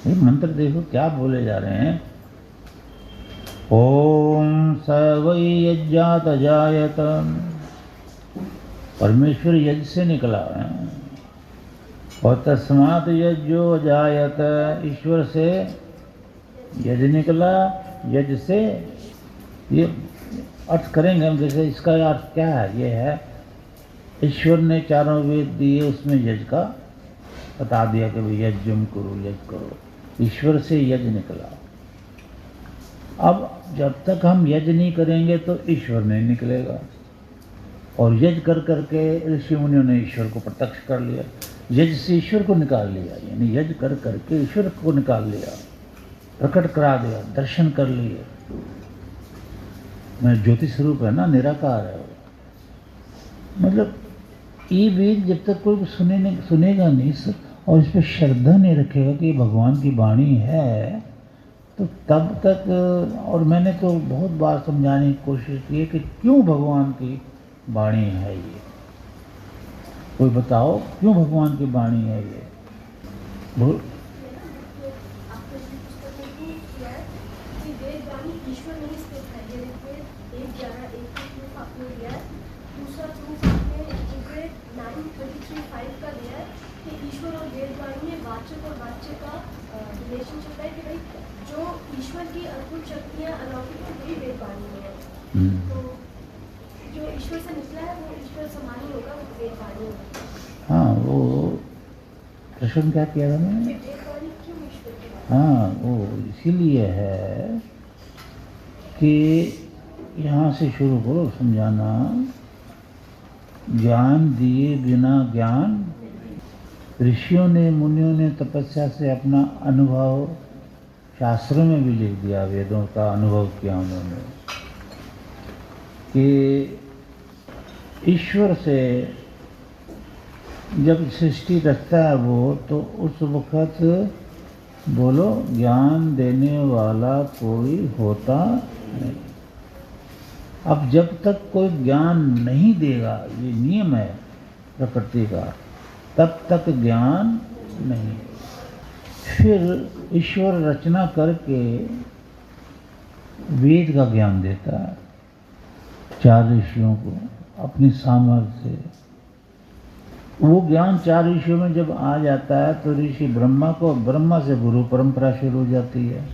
ये मंत्र देखो क्या बोले जा रहे हैं। ओम स वै यज्ञात अजायत, परमेश्वर यज्ञ से निकला है। और तस्मात् यज्ञो अजायत, ईश्वर से यज्ञ निकला, यज्ञ से। ये अर्थ करेंगे हम, जैसे इसका अर्थ क्या है, ये है ईश्वर ने चारों वेद दिए, उसमें यज्ञ का बता दिया कि भाई यज्ञम करो, यज्ञ करो। ईश्वर से यज्ञ निकला। अब जब तक हम यज्ञ नहीं करेंगे तो ईश्वर नहीं निकलेगा। और यज्ञ कर करके ऋषि मुनियों ने ईश्वर को प्रत्यक्ष कर लिया, यज्ञ से ईश्वर को निकाल लिया, यानी यज्ञ कर करके ईश्वर को निकाल लिया, प्रकट करा दिया, दर्शन कर लिए। मैं ज्योति स्वरूप है ना, निराकार है। मतलब ये वेद जब तक कोई सुनेगा नहीं और इस पर श्रद्धा नहीं रखेगा कि भगवान की वाणी है, तो तब तक। और मैंने तो बहुत बार समझाने की कोशिश की है कि क्यों भगवान की वाणी है ये। कोई बताओ क्यों भगवान की वाणी है ये। ईश्वर की अद्भुत शक्तियाँ अलौकिक तो वही वेदवाणी है। तो जो ईश्वर से निकला है वो ईश्वर समान ही होगा, वो वेदवाणी होगा। हाँ, वो प्रश्न क्या किया था मैंने? वेदवाणी क्यों ईश्वर की? हाँ, वो इसीलिए है कि यहाँ से शुरू करो समझाना। ज्ञान दिए बिना ज्ञान, ऋषियों ने मुनियों ने तपस्या से अपना अनुभव शास्त्रों में भी लिख दिया, वेदों का अनुभव किया उन्होंने कि ईश्वर से जब सृष्टि रचता है वो, तो उस वक़्त बोलो ज्ञान देने वाला कोई होता नहीं। अब जब तक कोई ज्ञान नहीं देगा, ये नियम है प्रकृति का, तब तक ज्ञान नहीं। फिर ईश्वर रचना करके वेद का ज्ञान देता है चार ऋषियों को अपनी सामर्थ्य से। वो ज्ञान चार ऋषियों में जब आ जाता है तो ऋषि ब्रह्मा को, ब्रह्मा से गुरु परंपरा शुरू हो जाती है।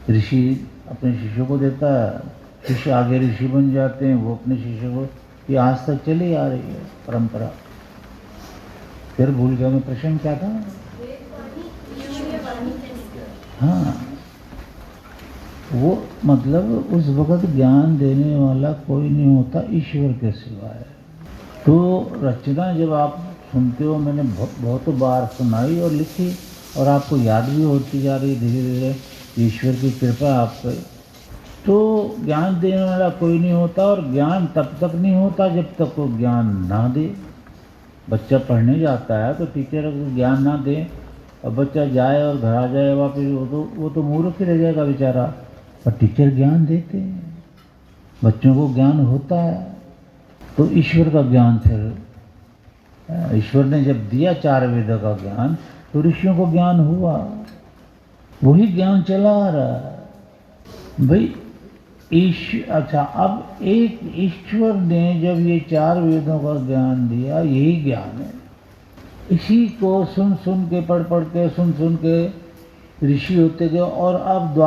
ऋषि अपने शिष्यों को देता है, शिष्य आगे ऋषि बन जाते हैं, वो अपने शिष्यों को, ये आज तक चली आ रही है परंपरा। फिर भूल गया मैं, प्रश्न क्या था? हाँ, वो मतलब उस वक़्त ज्ञान देने वाला कोई नहीं होता ईश्वर के सिवाय। तो रचना जब आप सुनते हो, मैंने बहुत बार सुनाई और लिखी, और आपको याद भी होती जा रही धीरे धीरे, ईश्वर की कृपा आप पे। तो ज्ञान देने वाला कोई नहीं होता, और ज्ञान तब तक नहीं होता जब तक वो ज्ञान ना दे। बच्चा पढ़ने जाता है तो टीचर अगर ज्ञान ना दे और बच्चा जाए और घर आ जाए वापस, वो तो मूर्ख ही रह जाएगा बेचारा। पर टीचर ज्ञान देते हैं, बच्चों को ज्ञान होता है। तो ईश्वर का ज्ञान, फिर ईश्वर ने जब दिया चार वेदों का ज्ञान, तो ऋषियों को ज्ञान हुआ, वही ज्ञान चला आ रहा है भाई। अच्छा, अब एक ईश्वर ने जब ये चार वेदों का ज्ञान दिया, यही ज्ञान है। इसी को सुन सुन के, पढ़ पढ़ के, सुन सुन के ऋषि होते गए, और अब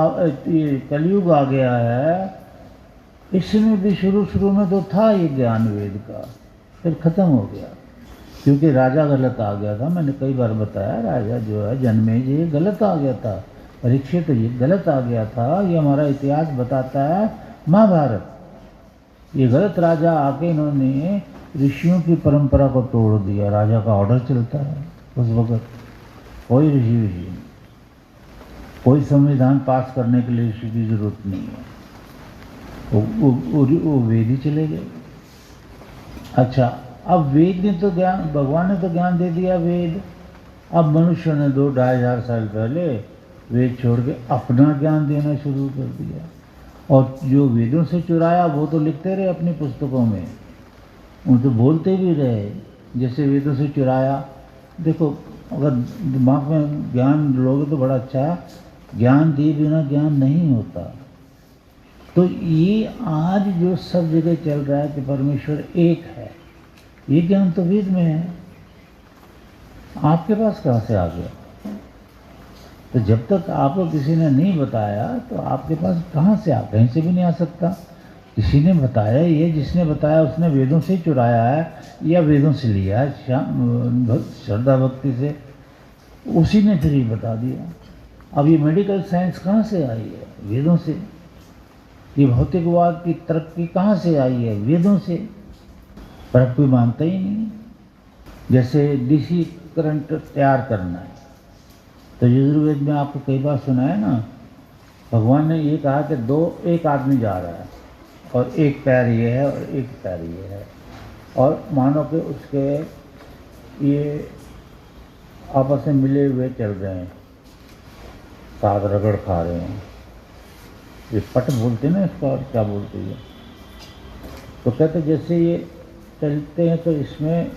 ये कलयुग आ गया है। इसमें भी शुरू में तो था ये ज्ञान वेद का, फिर खत्म हो गया क्योंकि राजा गलत आ गया था। मैंने कई बार बताया, राजा जो है जन्मेजय ये गलत आ गया था, परीक्षित तो ये गलत आ गया था। ये हमारा इतिहास बताता है, महाभारत। ये गलत राजा आके इन्होंने ऋषियों की परंपरा को तोड़ दिया। राजा का ऑर्डर चलता है उस वक़्त, कोई ऋषि कोई संविधान पास करने के लिए ऋषि की जरूरत नहीं है, वो वेद ही चले गए। अच्छा, अब वेद ने तो ज्ञान, भगवान ने तो ज्ञान दे दिया वेद। अब मनुष्य ने 2-2,500 साल पहले वेद छोड़ के अपना ज्ञान देना शुरू कर दिया, और जो वेदों से चुराया वो तो लिखते रहे अपनी पुस्तकों में, उन तो बोलते भी रहे जैसे वेदों से चुराया। देखो अगर दिमाग में ज्ञान लोगे तो बड़ा अच्छा है, ज्ञान दिए बिना ज्ञान नहीं होता। तो ये आज जो सब जगह चल रहा है कि परमेश्वर एक है, ये ज्ञान तो वेद में है, आपके पास कहाँ से आ गया? तो जब तक आपको किसी ने नहीं बताया तो आपके पास कहाँ से आ, कहीं से भी नहीं आ सकता। किसी ने बताया, ये जिसने बताया उसने वेदों से ही चुराया है या वेदों से लिया है, श्रद्धा भक्ति से, उसी ने फिर ही बता दिया। अब ये मेडिकल साइंस कहाँ से आई है? वेदों से। ये भौतिकवाद की तरक्की कहाँ से आई है? वेदों से। पर अब कोई मानता ही नहीं। जैसे डीसी करंट तैयार करना है, तो यजुर्वेद में आपको कई बार सुना है ना, भगवान ने ये कहा कि एक आदमी जा रहा है और एक पैर ये है और एक पैर ये है, और मानो कि उसके ये आपस में मिले हुए चल रहे हैं, साथ रगड़ खा रहे हैं। ये पट बोलते हैं ना इसका, और क्या बोलते हैं, तो कहते जैसे ये चलते हैं तो इसमें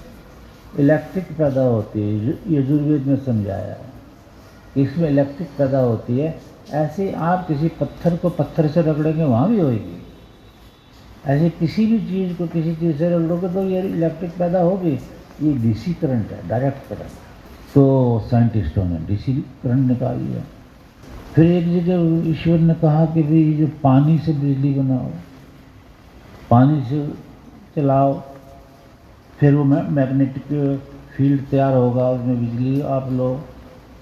इलेक्ट्रिक पैदा होती है। यजुर्वेद में समझाया है कि इसमें इलेक्ट्रिक पैदा होती है। ऐसे आप किसी पत्थर को पत्थर से रगड़ेंगे वहाँ भी होगी, ऐसे किसी भी चीज़ को किसी चीज़ से रगड़ोगे तो ये इलेक्ट्रिक पैदा होगी। ये डीसी करंट है, डायरेक्ट करंट। तो साइंटिस्टों ने डीसी करंट निकाली है। फिर एक जगह ईश्वर ने कहा कि भाई जो पानी से बिजली बनाओ, पानी से चलाओ, फिर वो मैग्नेटिक फील्ड तैयार होगा, उसमें बिजली आप लो।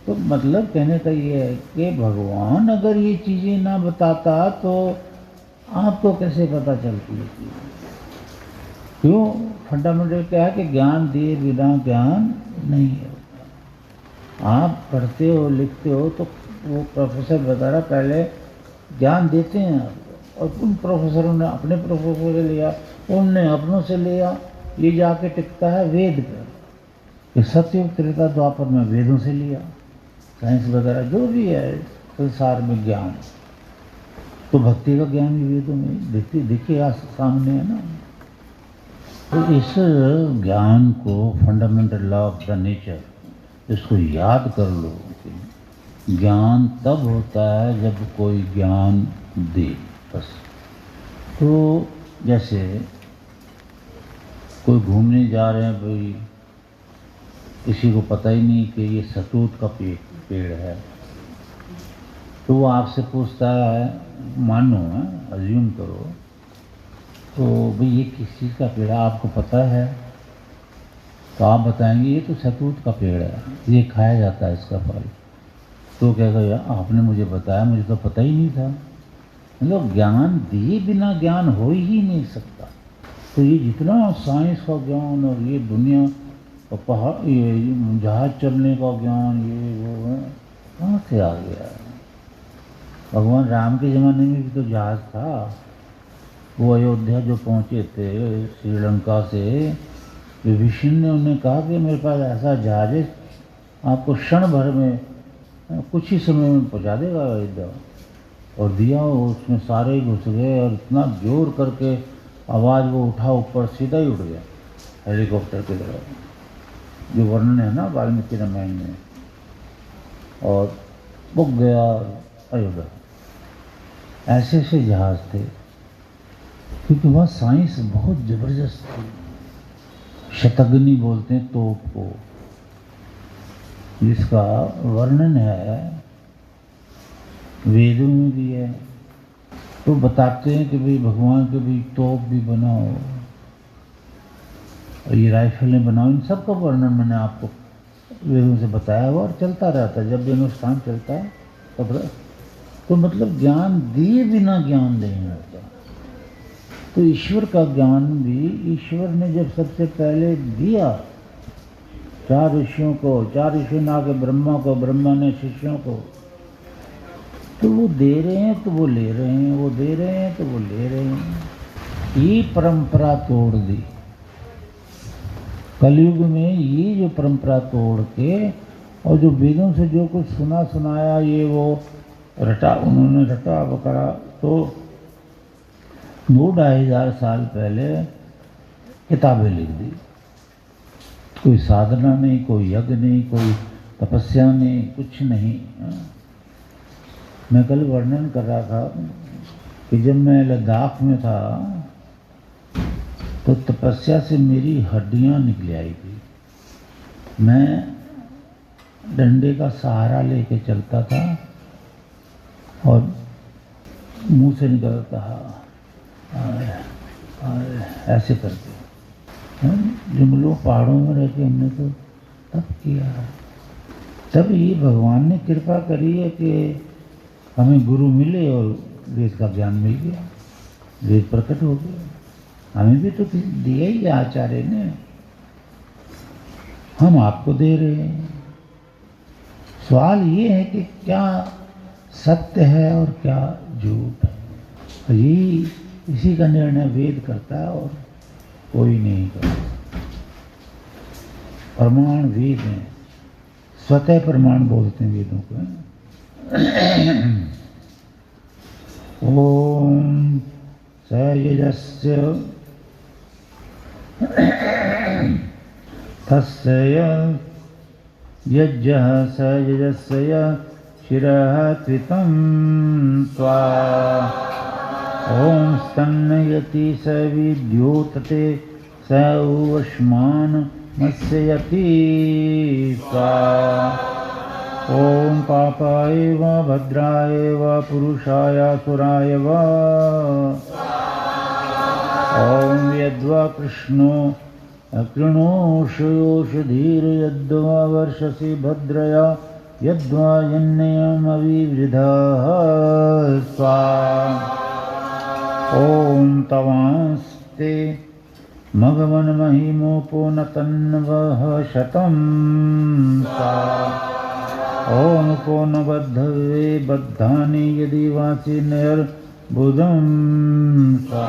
तो मतलब कहने का ये है कि भगवान अगर ये चीज़ें ना बताता तो आपको कैसे पता चलती है चीज़ें? क्यों? फंडामेंटल क्या है कि ज्ञान दिए बिना ज्ञान नहीं होता। आप पढ़ते हो लिखते हो तो वो प्रोफेसर वगैरह पहले ज्ञान देते हैं आपको, और उन प्रोफेसरों ने अपने प्रोफेसर से लिया, उनने अपनों से लिया, ये जाके टिकता है वेद पर। ये सत्ययुग त्रेता द्वापर में वेदों से लिया, साइंस वगैरह जो भी है संसार में ज्ञान, तो भक्ति का ज्ञान भी वेदों में देखिए आज सामने है ना। तो इस ज्ञान को, fundamental law of the nature, इसको याद कर लो कि ज्ञान तब होता है जब कोई ज्ञान दे, बस। तो जैसे कोई घूमने जा रहे हैं, भाई किसी को पता ही नहीं कि ये सतूत का पेड़ है, तो वो आपसे पूछता है, मानो है, अज्यूम करो, तो भाई ये किस चीज़ का पेड़ है, आपको पता है? तो आप बताएंगे ये तो सतूत का पेड़ है, ये खाया जाता है इसका फल। तो कहेगा यार आपने मुझे बताया, मुझे तो पता ही नहीं था। मतलब ज्ञान दिए बिना ज्ञान हो ही नहीं सकता। तो ये जितना साइंस का ज्ञान और ये दुनिया और पहाड़, ये जहाज चलने का ज्ञान, ये वो है, कहाँ से आ गया? भगवान राम के ज़माने में भी तो जहाज था। वो अयोध्या जो पहुँचे थे श्रीलंका से, विभीषण ने उन्हें कहा कि मेरे पास ऐसा जहाज है, आपको क्षण भर में, कुछ ही समय में पहुँचा देगा अयोध्या। और दिया, उसमें सारे ही घुस गए और इतना जोर करके आवाज़ वो उठा, ऊपर सीधा ही उठ गया हेलीकॉप्टर की तरह, जो वर्णन है ना वाल्मीकि रामायण में, और बुक गया अयोध्या। ऐसे ऐसे जहाज थे, क्योंकि वह साइंस बहुत ज़बरदस्त थी। शतग्नि बोलते हैं तोप को, जिसका वर्णन है वेदों में भी है। तो बताते हैं कि भाई भगवान के भी तोप भी बनाओ और ये राइफलें बनाओ, इन सब का वर्णन मैंने आपको वेदों से बताया हुआ, और चलता रहता है जब भी अनुष्ठान चलता है तब। तो मतलब ज्ञान दिए बिना ज्ञान नहीं होता। तो ईश्वर का ज्ञान भी ईश्वर ने जब सबसे पहले दिया 4 ऋषियों को, 4 ऋषियों ने आगे ब्रह्मा को, ब्रह्मा ने शिष्यों को, तो वो दे रहे हैं तो वो ले रहे हैं, वो दे रहे हैं तो वो ले रहे हैं। ये परंपरा तोड़ दी कलयुग में। ये जो परंपरा तोड़ के, और जो वेदों से जो कुछ सुना सुनाया, ये वो रटा, उन्होंने रटा बकरा, तो 2-2,500 साल पहले किताबें लिख दी। कोई साधना नहीं, कोई यज्ञ नहीं, कोई तपस्या ने कुछ नहीं। मैं कल वर्णन कर रहा था कि जब मैं लद्दाख में था तो तपस्या से मेरी हड्डियां निकल आई थी। मैं डंडे का सहारा लेके चलता था और मुंह से निकलता ऐसे करके। जंगलों पहाड़ों में रह के हमने तो तब किया। तब ये भगवान ने कृपा करी है कि हमें गुरु मिले और वेद का ज्ञान मिल गया, वेद प्रकट हो गया। हमें भी तो दिया ही आचार्य ने, हम आपको दे रहे हैं। सवाल ये है कि क्या सत्य है और क्या झूठ है। यही इसी का निर्णय वेद करता है और कोई नहीं करता। प्रमाण वेद हैं, स्वतः प्रमाण बोलते हैं वेदों को। ओम स यजस्य तस्य यज्ञः स यजस्य शिरः कृतं त्वा ओम स्तन्नयति स विद्योतते स उष्मान मत्स्ययति त्वा ओम पापाय वा भद्राय वा पुरुषाय सुराय वा ओम यद्वा कृष्णो अकृणोषयोषधीर यद्वा वर्षसि भद्रया यद्वा यन्नयमविवृधः स्वा ओम तवांस्ते मघवन महिमोपो न तन्वः शतं सा ओम को न बद्धवे बद्धानि यदि वाचि नैर्बुधं सा।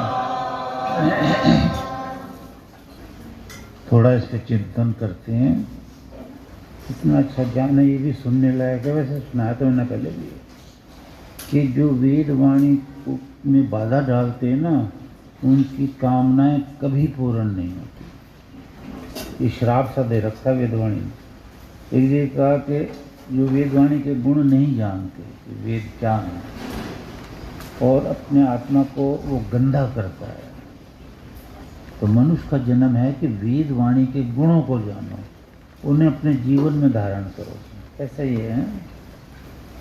थोड़ा इस पर चिंतन करते हैं। इतना अच्छा ज्ञान है, ये भी सुनने लायक है। वैसे सुनाया तो मैंने पहले भी कि जो वेद वाणी में बाधा डालते हैं ना, उनकी कामनाएं कभी पूर्ण नहीं होती। ये श्राप सा दे रखा वेदवाणी ने। एक ये कहा कि जो वेदवाणी के गुण नहीं जानते कि वेद क्या है और अपने आत्मा को वो गंदा करता है, तो मनुष्य का जन्म है कि वेद वाणी के गुणों को जानो, उन्हें अपने जीवन में धारण करो। ऐसा ही है।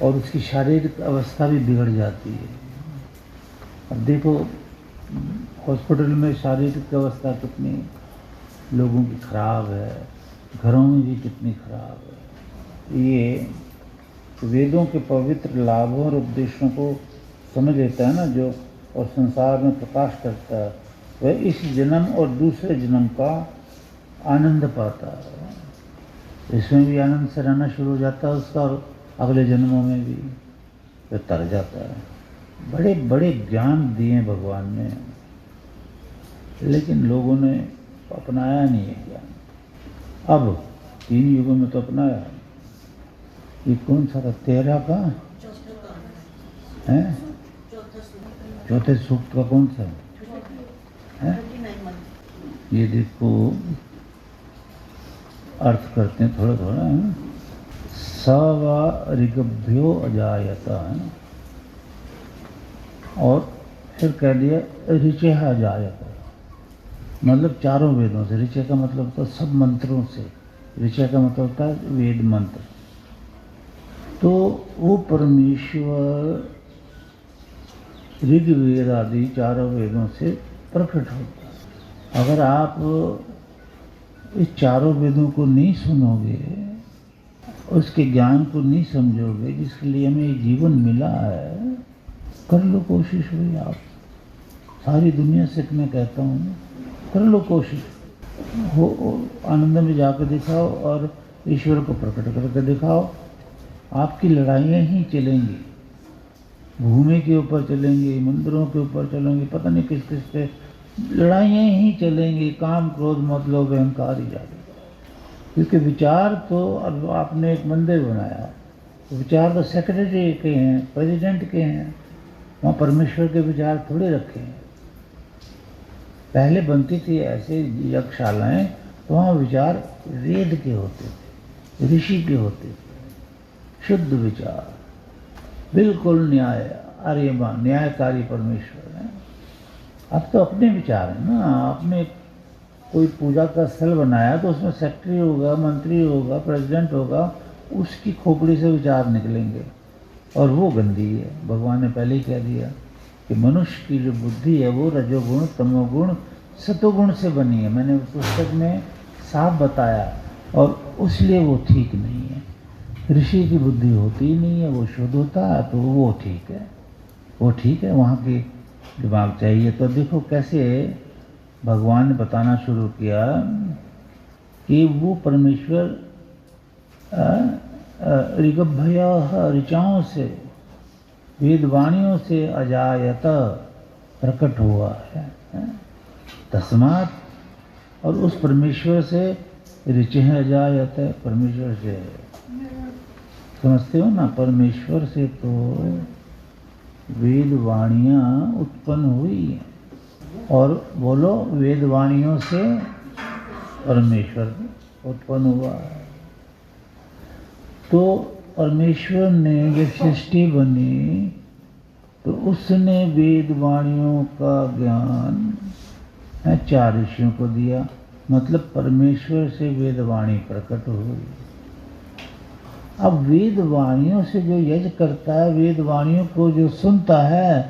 और उसकी शारीरिक अवस्था भी बिगड़ जाती है। अब देखो हॉस्पिटल में शारीरिक अवस्था कितनी लोगों की खराब है, घरों में भी कितनी खराब है। ये वेदों के पवित्र लाभों और उपदेशों को समझ लेता है ना जो, और संसार में प्रकाश करता है, वह इस जन्म और दूसरे जन्म का आनंद पाता है। इसमें भी आनंद से रहना शुरू हो जाता है उसका, और अगले जन्मों में भी वह तर जाता है। बड़े बड़े ज्ञान दिए भगवान ने, लेकिन लोगों ने अपनाया नहीं है ज्ञान। अब 3 युगों में तो अपनाया। ये कौन सा था? 13 का है, चौथे सूक्त का कौन सा है? ये देखो अर्थ करते हैं थोड़ा थोड़ा। स वा ऋग्भ्यो अजायता है, और फिर कह दिया ऋचः अजायता, मतलब चारों वेदों से। ऋचः का मतलब होता है सब मंत्रों से, ऋचः का मतलब होता है वेद मंत्र। तो वो परमेश्वर ऋग्वेद आदि चारों वेदों से प्रकट होता है। अगर आप इस चारों वेदों को नहीं सुनोगे, उसके ज्ञान को नहीं समझोगे, जिसके लिए हमें ये जीवन मिला है, कर लो कोशिश। हुई आप सारी दुनिया से मैं कहता हूँ, कर लो कोशिश हो, आनंद में जाकर दिखाओ और ईश्वर को प्रकट करके दिखाओ। आपकी लड़ाइयाँ ही चलेंगी, भूमि के ऊपर चलेंगी, मंदिरों के ऊपर चलेंगी, पता नहीं किस किस पे लड़ाइयाँ ही चलेंगी। काम क्रोध मत लोभ अहंकार ही जाएगा। क्योंकि विचार तो, अब आपने एक मंदिर बनाया, तो विचार तो सेक्रेटरी के हैं, प्रेसिडेंट के हैं, वहाँ परमेश्वर के विचार थोड़े रखे हैं। पहले बनती थी ऐसे यज्ञशालाएँ, तो वहाँ विचार वेद के होते थे। ऋषि के होते थे, शुद्ध विचार, बिल्कुल न्याय, आर्यमान, न्यायकारी परमेश्वर है। अब तो अपने विचार है ना, आपने कोई पूजा का स्थल बनाया तो उसमें सेक्रेटरी होगा, मंत्री होगा, प्रेसिडेंट होगा, उसकी खोपड़ी से विचार निकलेंगे और वो गंदी है। भगवान ने पहले ही कह दिया कि मनुष्य की जो बुद्धि है वो रजोगुण, तमोगुण, सतोगुण से बनी है। मैंने उस पुस्तक में साफ बताया, और इसलिए वो ठीक नहीं है। ऋषि की बुद्धि होती ही नहीं है, वो शुद्ध होता है तो वो ठीक है, वो ठीक है, वहाँ की दिमाग चाहिए। तो देखो कैसे भगवान ने बताना शुरू किया कि वो परमेश्वर ऋगभय ऋचाओं से, वेदवाणियों से अजायत प्रकट हुआ है, तस्मात्, और उस परमेश्वर से ऋचि अजायत है, परमेश्वर से, समझते हो ना, परमेश्वर से तो वेदवाणियाँ उत्पन्न हुई हैं, और बोलो वेदवाणियों से परमेश्वर उत्पन्न हुआ है। तो परमेश्वर ने जब सृष्टि बनी तो उसने वेदवाणियों का ज्ञान है 4 ऋषियों को दिया, मतलब परमेश्वर से वेदवाणी प्रकट हुई। अब वेदवाणियों से जो यज्ञ करता है, वेदवाणियों को जो सुनता है,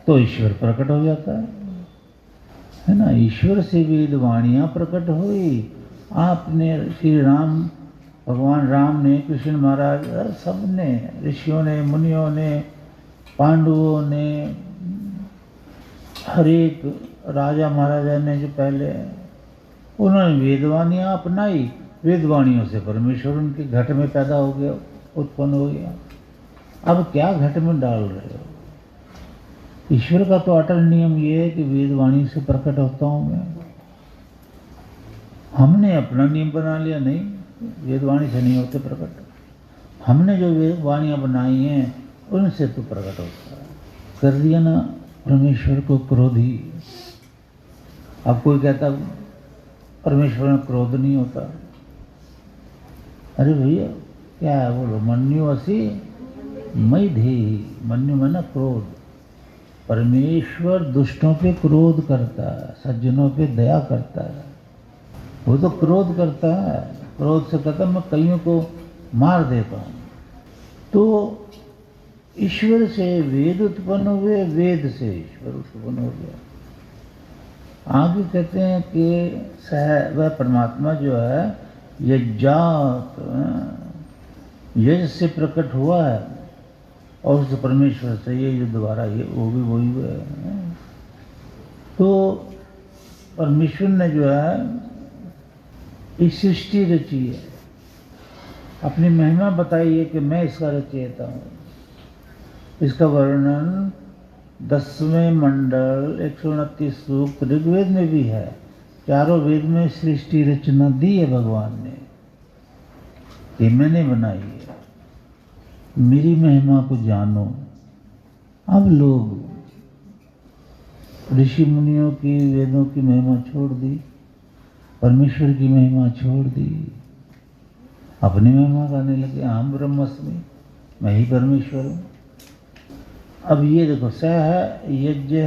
तो ईश्वर प्रकट हो जाता है ना। ईश्वर से वेदवाणियाँ प्रकट हुई। आपने श्री राम, भगवान राम ने, कृष्ण महाराज, सब ने, ऋषियों ने, मुनियों ने, पांडवों ने, हर एक राजा महाराजा ने जो पहले, उन्होंने वेदवाणियाँ अपनाई। वेदवाणियों से परमेश्वर उनके घट में पैदा हो गया, उत्पन्न हो गया। अब क्या घट में डाल रहे हो? ईश्वर का तो अटल नियम ये है कि वेदवाणी से प्रकट होता हूँ मैं। हमने अपना नियम बना लिया, नहीं, वेदवाणी से नहीं होते प्रकट। हमने जो वेदवाणियाँ बनाई हैं उनसे तो प्रकट होता है। कर दिया ना परमेश्वर को क्रोधी। अब कोई कहता परमेश्वर में क्रोध नहीं होता। अरे भैया क्या है, बोलो, मन्यु असी मई धेहि, मन्यु मना क्रोध। परमेश्वर दुष्टों पे क्रोध करता है, सज्जनों पे दया करता है। वो तो क्रोध करता है, क्रोध से कहता मैं कईयों को मार देता हूँ। तो ईश्वर से वेद उत्पन्न हुए, वेद से ईश्वर उत्पन्न हो गया। आगे कहते हैं कि वह परमात्मा जो है यज्ञात, यज्ञ से प्रकट हुआ है, और उस परमेश्वर से ये जो दोबारा ये वो भी वही हुआ है। तो परमेश्वर ने जो है इस सृष्टि रची है, अपनी महिमा बताई है कि मैं इसका रचयिता हूँ। इसका वर्णन 10वें मंडल 129 सूक्त ऋग्वेद में भी है। चारों वेद में सृष्टि रचना दी है भगवान ने, ये मैंने बनाई है, मेरी महिमा को जानो। अब लोग ऋषि मुनियों की, वेदों की महिमा छोड़ दी, परमेश्वर की महिमा छोड़ दी, अपनी महिमा गाने लगे, अहम ब्रह्मस्मि, मैं ही परमेश्वर हूँ। अब ये देखो, सह यज्ञ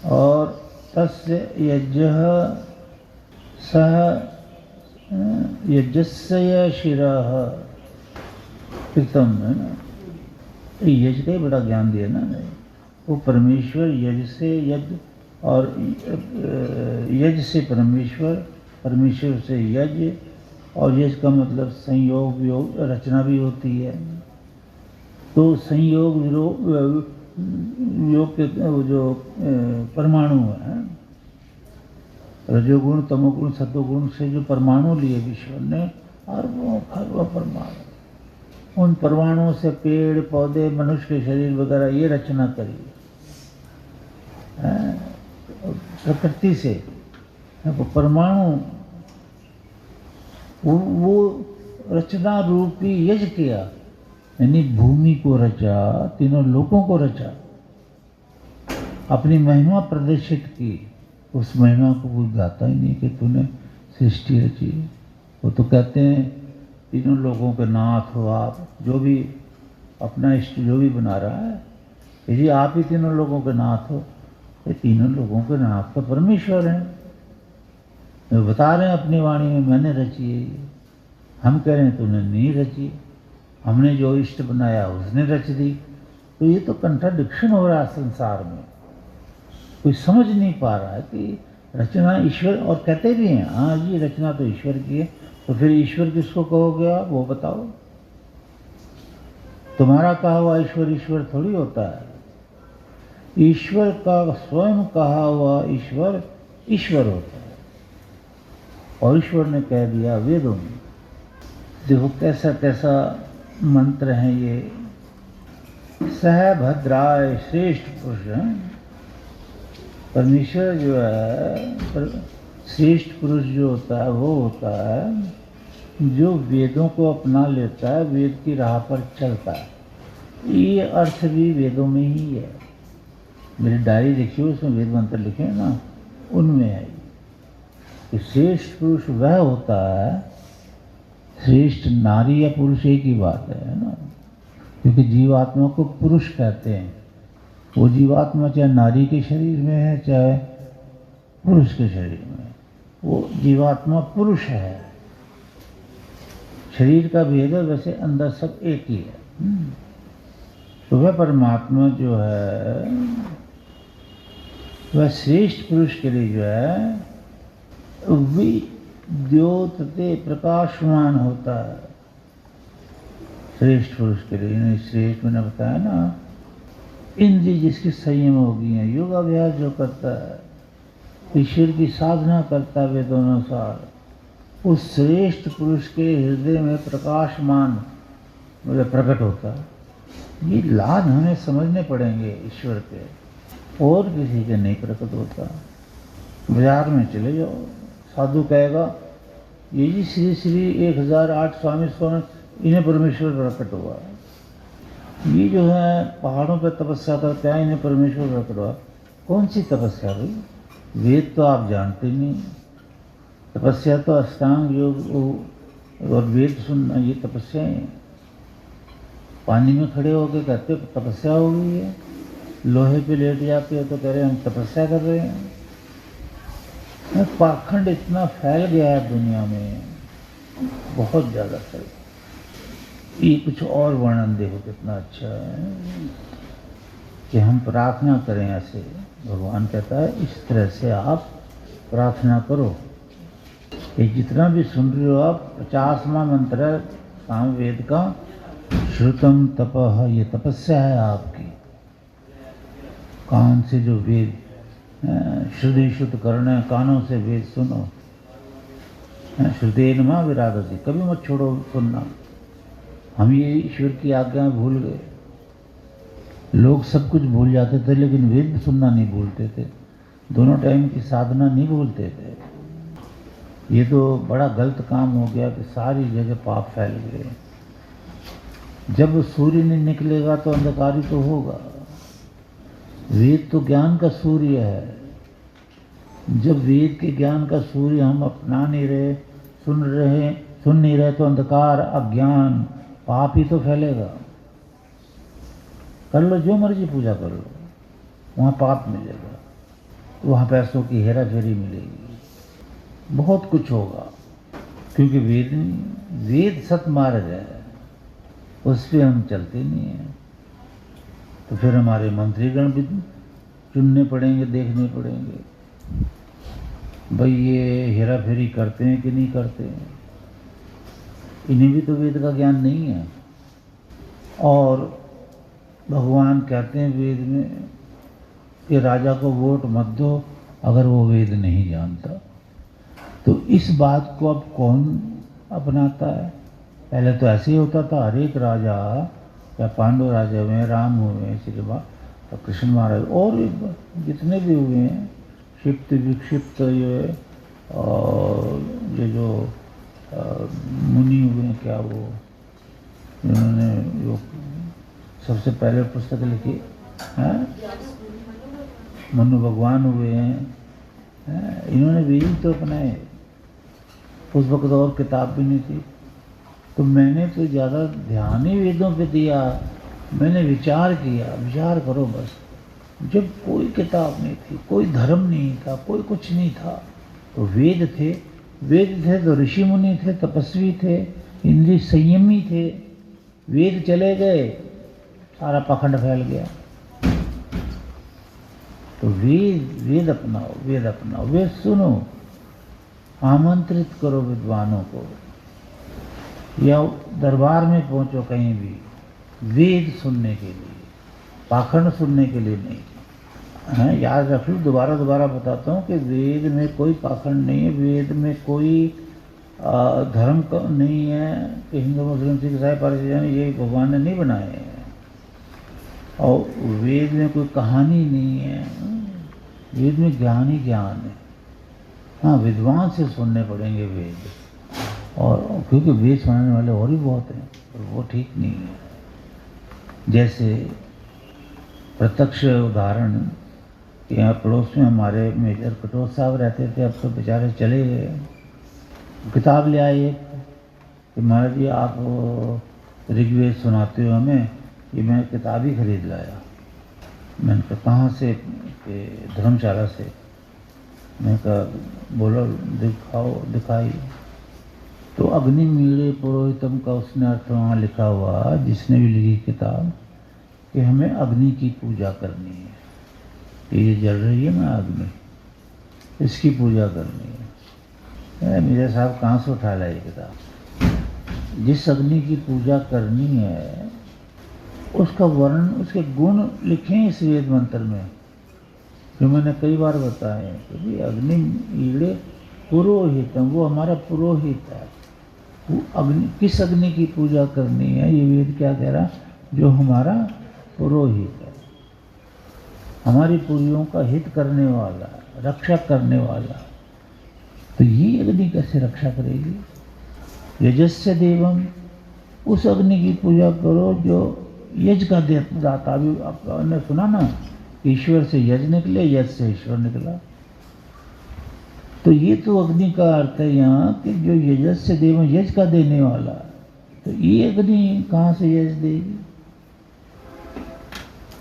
और तस्य यज्ञ सह यज्ञस्य शिरः कृतम, है ना। यज्ञ का ही बड़ा ज्ञान दिया ना वो। परमेश्वर यज्ञ से यज्ञ, और यज्ञ से परमेश्वर, परमेश्वर से यज्ञ, और यज्ञ का मतलब संयोग वियोग रचना भी होती है। तो संयोग योग के जो परमाणु है, रजोगुण, तमोगुण, सतोगुण से जो परमाणु लिए ईश्वर ने, अरबों खरबों परमाणु, उन परमाणुओं से पेड़ पौधे, मनुष्य के शरीर वगैरह ये रचना करी प्रकृति से। परमाणु वो रचना रूपी यज्ञ किया, यानी भूमि को रचा, तीनों लोकों को रचा, अपनी महिमा प्रदर्शित की। उस महिमा को कोई गाता ही नहीं कि तूने सृष्टि रची। वो तो कहते हैं तीनों लोगों के नाथ हो आप, जो भी अपना इष्ट जो भी बना रहा है, यदि आप ही तीनों लोगों के नाथ हो, ये तीनों लोगों के नाथ तो परमेश्वर हैं। वो बता रहे हैं अपनी वाणी में, मैंने रची है ये। हम कह रहे हैं तूने नहीं रची, हमने जो इष्ट बनाया उसने रच दी। तो ये तो कंट्राडिक्शन हो रहा है संसार में। कोई समझ नहीं पा रहा है कि रचना ईश्वर, और कहते भी हैं हाँ जी रचना तो ईश्वर की है, तो फिर ईश्वर किसको कहोगे आप, वो बताओ। तुम्हारा कहा हुआ ईश्वर ईश्वर थोड़ी होता है। ईश्वर का स्वयं कहा हुआ ईश्वर ईश्वर होता है, और ईश्वर ने कह दिया वेदों में। देखो कैसा कैसा मंत्र है ये। सह भद्राय श्रेष्ठ पुरुष हैं। परमेश्वर जो है, श्रेष्ठ पुरुष जो होता है वो होता है जो वेदों को अपना लेता है, वेद की राह पर चलता है। ये अर्थ भी वेदों में ही है। मेरी डायरी देखिए, उसमें वेद मंत्र लिखे हैं ना, उनमें है कि श्रेष्ठ पुरुष वह होता है, श्रेष्ठ नारी या पुरुष एक ही बात है ना, क्योंकि जीवात्मा को पुरुष कहते हैं। वो जीवात्मा चाहे नारी के शरीर में है चाहे पुरुष के शरीर में, वो जीवात्मा पुरुष है। शरीर का भेद है, वैसे अंदर सब एक ही है। तो वह परमात्मा जो है वह श्रेष्ठ पुरुष के लिए जो है विद्योतते प्रकाशमान होता है। श्रेष्ठ पुरुष के लिए, श्रेष्ठ मैंने बताया ना, इंद्रिय जिसकी संयम हो गई है, योगाभ्यास जो करता है, ईश्वर की साधना करता है वेदोनुसार, उस श्रेष्ठ पुरुष के हृदय में प्रकाशमान मतलब प्रकट होता है। ये लाभ हमें समझने पड़ेंगे ईश्वर के, और किसी के नहीं प्रकट होता। बाजार में चले जाओ, साधु कहेगा ये जी श्री श्री 1008 स्वामी स्वामी, इन्हें परमेश्वर प्रकट हुआ। ये जो है पहाड़ों पे तपस्या करते हैं, इन्हें परमेश्वर प्रकट हुआ। कौन सी तपस्या भाई? वेद तो आप जानते नहीं। तपस्या तो अष्टांग योग और वेद सुनना, ये तपस्या है। पानी में खड़े होकर कहते हो तपस्या हो गई है, लोहे पे लेट जाते हो तो कह रहे हैं हम तपस्या कर रहे हैं। पाखंड इतना फैल गया है दुनिया में, बहुत ज़्यादा फैल। ये कुछ और वर्णन देखो कितना अच्छा है कि हम प्रार्थना करें ऐसे। भगवान कहता है इस तरह से आप प्रार्थना करो। ये जितना भी सुन रहे हो आप, 50वां मंत्र है सामवेद का, श्रुतम तपः, ये तपस्या है आपकी। कान से जो वेद श्रुति शुद्ध करना है, कानों से वेद सुनो। श्रुतेन मा विराधति, कभी मत छोड़ो सुनना। हम ये ईश्वर की आज्ञा भूल गए। लोग सब कुछ भूल जाते थे लेकिन वेद सुनना नहीं भूलते थे, दोनों टाइम की साधना नहीं भूलते थे। ये तो बड़ा गलत काम हो गया कि सारी जगह पाप फैल गए। जब सूर्य नहीं निकलेगा तो अंधकार ही तो होगा। वेद तो ज्ञान का सूर्य है। जब वेद के ज्ञान का सूर्य हम अपना नहीं रहे, सुन नहीं रहे, तो अंधकार, अज्ञान, पाप ही तो फैलेगा। कर लो जो मर्जी पूजा कर लो, वहाँ पाप मिलेगा, वहाँ पैसों की हेरा फेरी मिलेगी, बहुत कुछ होगा। क्योंकि वेद सतमार्ग है, उस पर हम चलते नहीं हैं। तो फिर हमारे मंत्रीगण भी चुनने पड़ेंगे, देखने पड़ेंगे भाई ये हेरा फेरी करते हैं कि नहीं करते हैं। इन्हें भी तो वेद का ज्ञान नहीं है। और भगवान कहते हैं वेद में कि राजा को वोट मत दो अगर वो वेद नहीं जानता। तो इस बात को अब कौन अपनाता है? पहले तो ऐसे ही होता था, हर एक राजा, या पांडव राजा हुए, राम हुए, श्री कृष्ण महाराज और जितने भी हुए हैं, क्षिप्त विक्षिप्त ये और ये जो मुनि हुए हैं, क्या वो जिन्होंने जो सबसे पहले पुस्तक लिखी है, मनु भगवान हुए हैं, इन्होंने वेद तो अपनाए। उस वक्त और किताब भी नहीं थी, तो मैंने तो ज़्यादा ध्यान ही वेदों पे दिया। मैंने विचार किया, विचार करो बस, जब कोई किताब नहीं थी, कोई धर्म नहीं था, कोई कुछ नहीं था, तो वेद थे। वेद थे तो ऋषि मुनि थे, तपस्वी थे, इंद्रिय संयमी थे। वेद चले गए, सारा पाखंड फैल गया। तो वेद अपनाओ, वेद अपनाओ, वेद सुनो, आमंत्रित करो विद्वानों को, या दरबार में पहुंचो कहीं भी, वेद सुनने के लिए, पाखंड सुनने के लिए नहीं है। याद रख लो, दोबारा दोबारा बताता हूँ कि वेद में कोई पाखंड नहीं है, वेद में कोई धर्म का नहीं है कि हिंदू मुस्लिम सिख ईसाई पारसी जैन ये भगवान ने नहीं बनाए हैं, और वेद में कोई कहानी नहीं है। वेद में ज्ञान ही ज्ञान है। हाँ, विद्वान से सुनने पड़ेंगे वेद, और क्योंकि वेद सुनाने वाले और भी बहुत हैं, और वो ठीक नहीं है। जैसे प्रत्यक्ष उदाहरण, यहाँ पड़ोस में हमारे मेजर कटोच साहब रहते थे, अब तो बेचारे चले गए। किताब ले आए कि महाराज जी आप ऋग्वेद सुनाते हो हमें, ये मैं किताब ही खरीद लाया। मैंने कहा कहाँ से? कि धर्मशाला से। मैंने कहा बोलो दिखाओ, दिखाई। तो अग्नि मीड़े पुरोहितम का उसने अर्थ वहाँ लिखा हुआ, जिसने भी लिखी किताब, कि हमें अग्नि की पूजा करनी है। ये जल रही है ना अग्नि, इसकी पूजा करनी है। मेरे साहब कहाँ से उठा लाए किताब? जिस अग्नि की पूजा करनी है उसका वर्णन, उसके गुण लिखे हैं इस वेद मंत्र में, जो मैंने कई बार बताया कि अग्नि ईड़े पुरोहितम, वो हमारा पुरोहित है। वो अग्नि, किस अग्नि की पूजा करनी है? ये वेद क्या कह रहा? जो हमारा पुरोहित है, हमारी पुरियों का हित करने वाला, रक्षा करने वाला। तो ये अग्नि कैसे रक्षा करेगी? यजस्य देवम, उस अग्नि की पूजा करो जो यज का दाता। अभी आपने सुना ना, ईश्वर से यज निकले, यज से ईश्वर निकला। तो ये तो अग्नि का अर्थ है यहाँ कि जो यजस्य देवम, यज का देने वाला। तो ये अग्नि कहाँ से यज देगी?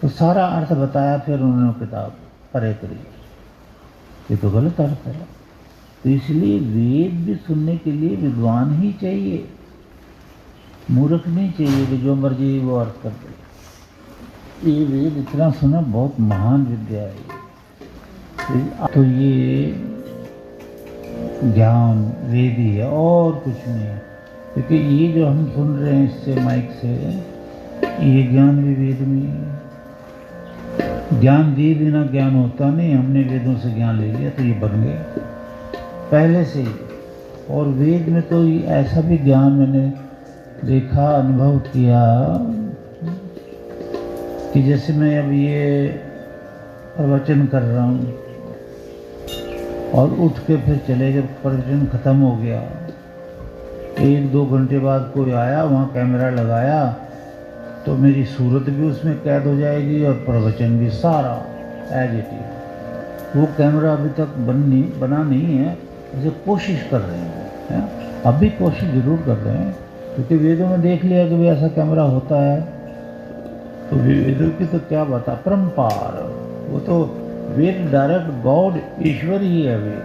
तो सारा अर्थ बताया फिर उन्होंने किताब परे करी। ये तो गलत अर्थ है। तो इसलिए वेद भी सुनने के लिए विद्वान ही चाहिए, मूर्ख नहीं चाहिए कि जो मर्जी वो अर्थ कर दे। ये वेद इतना सुना बहुत महान विद्या है। तो ये ज्ञान वेद ही है और कुछ नहीं है। क्योंकि ये जो हम सुन रहे हैं इससे, माइक से, ये ज्ञान भी वेद में है। ज्ञान दिए बिना ज्ञान होता नहीं। हमने वेदों से ज्ञान ले लिया तो ये बन गया पहले से ही। और वेद में तो ऐसा भी ज्ञान मैंने देखा, अनुभव किया कि जैसे मैं अब ये प्रवचन कर रहा हूँ और उठ के फिर चले, जब प्रवचन ख़त्म हो गया, 1-2 घंटे बाद कोई आया, वहाँ कैमरा लगाया, तो मेरी सूरत भी उसमें कैद हो जाएगी और प्रवचन भी सारा एज इट इज। वो कैमरा अभी तक बना नहीं है, उसे कोशिश कर रहे हैं। अब भी कोशिश ज़रूर कर रहे हैं, क्योंकि वेदों में देख लिया कि भाई ऐसा कैमरा होता है। तो वेदों की तो क्या बता, परम्पार, वो तो वेद डायरेक्ट गॉड, ईश्वर ही है वेद।